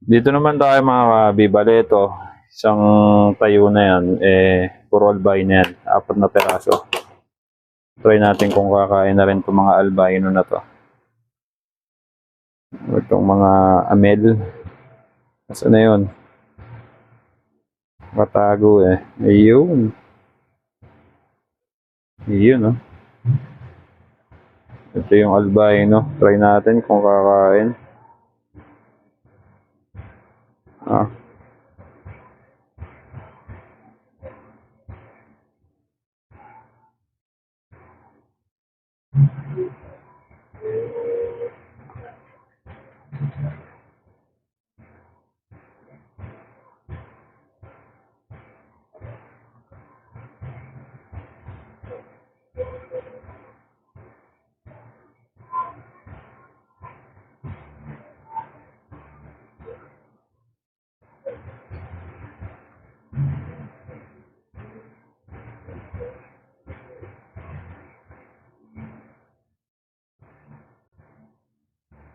Dito naman tayo mga kabi, bale ito, isang tayo na yan, puro albino yan, 4 na peraso. Try natin kung kakain na rin itong mga albino na to. Itong mga amel. Saan na yun? Katago eh. Ayun. Ayun oh. Ito yung albino. Try natin kung kakain. Ah.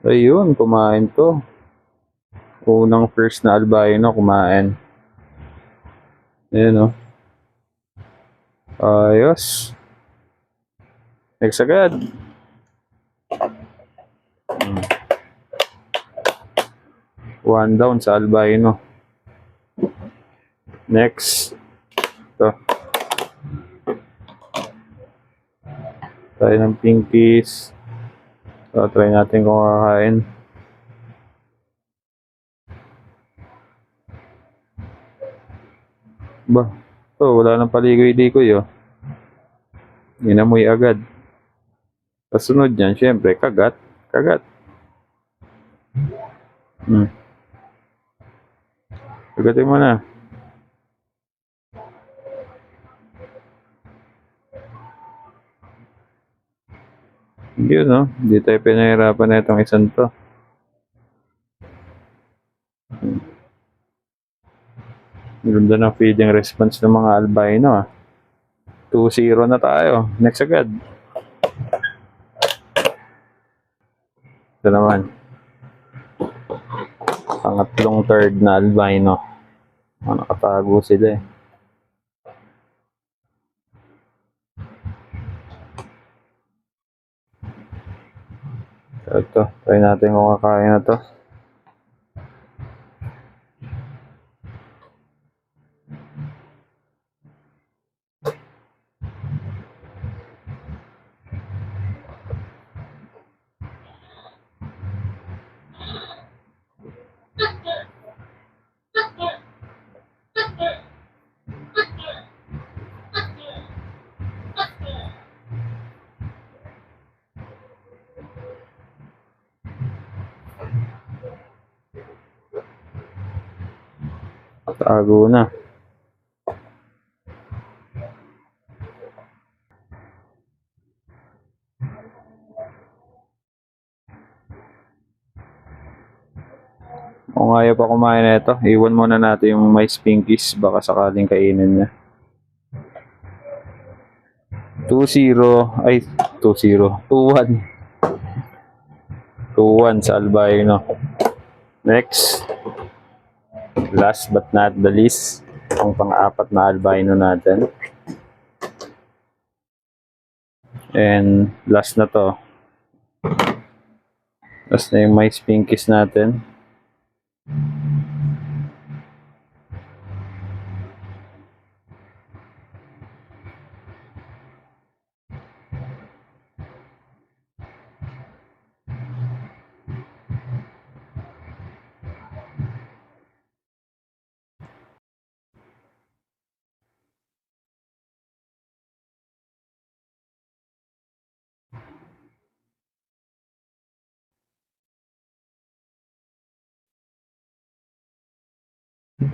Ayun, kumain to. Unang first na albino kumain. Ayun oh. Ayos. Next agad. One down sa albino. Next. Ito. Tayo ng pinkies. So, try natin kung kakain. Ba, wala nang paligoy-ligoy oh. Inamoy agad. Kasunod yan, syempre, kagat. Kagat. Kagatin mo na. Yun no, hindi tayo pinahirapan na itong isang to. Ganda ng feeding response ng mga albino ah. 2-0 na tayo. Next agad. Ito naman. Pangatlong third na albino. Nakatago sila eh. So, ito. Try natin kung kakain na to. Tago na. Kung ayaw pa kumain na ito, iwan muna natin yung mais pinkies, baka sakaling kainin niya. 2-0, ay 2-0, 2-1. 2-1 sa albino. Next. Last but not the least, ang pang-apat na albino natin. And last na to. Last na yung mais pinkies natin.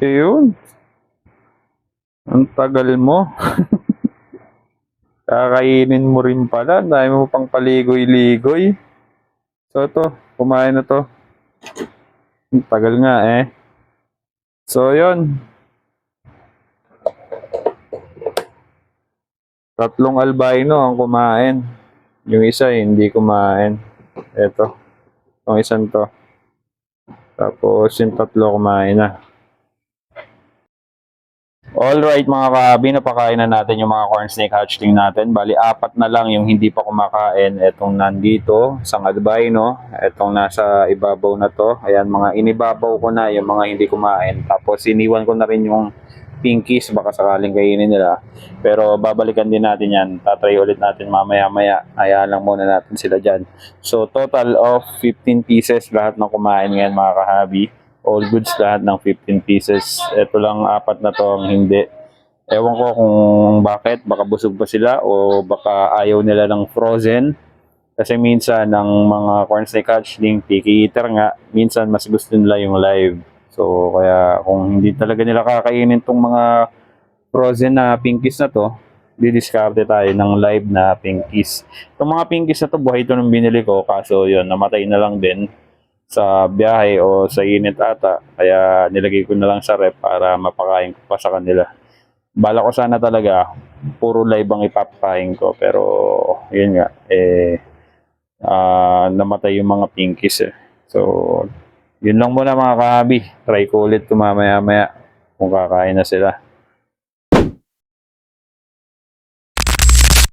Ayun. Ang tagal mo. Kakainin mo rin pala. Dahil mo pang paligoy-ligoy. So ito, kumain na to. Ang tagal nga eh. So yun. 3 albino ang kumain. Yung isa hindi kumain. Ito. Itong isang to. Tapos yung tatlo kumain na. Alright mga kahabi, napakain na natin yung mga corn snake hatchling natin. Bali, 4 na lang yung hindi pa kumakain. Etong nandito, isang albino. Etong nasa ibabaw na to. Ayan, mga inibabaw ko na yung mga hindi kumain. Tapos iniwan ko na rin yung pinkies, baka sakaling kainin nila. Pero babalikan din natin yan. Tatry ulit natin mamaya-maya. Hayaan lang muna natin sila dyan. So, total of 15 pieces lahat ng kumain ngayon mga kahabi. All goods lahat ng 15 pieces. Ito lang 4 na to ang hindi. Ewan ko kung bakit. Baka busog pa sila o baka ayaw nila ng frozen. Kasi minsan ng mga corn snake hatchling, picky eater nga, minsan mas gusto nila yung live. So kaya kung hindi talaga nila kakainin tong mga frozen na pinkies na to, didiskarte tayo ng live na pinkies. Itong mga pinkies na to, buhay ito nung binili ko. Kaso yun, namatay na lang din sa biyahe o sa init ata, kaya nilagay ko na lang sa rep para mapakain ko pa sa kanila. Bala ko sana talaga puro live ang ipapakain ko, pero yun nga namatay yung mga pinkies eh. So yun lang muna mga kahabi, try ko ulit mamaya maya kung kakain na sila.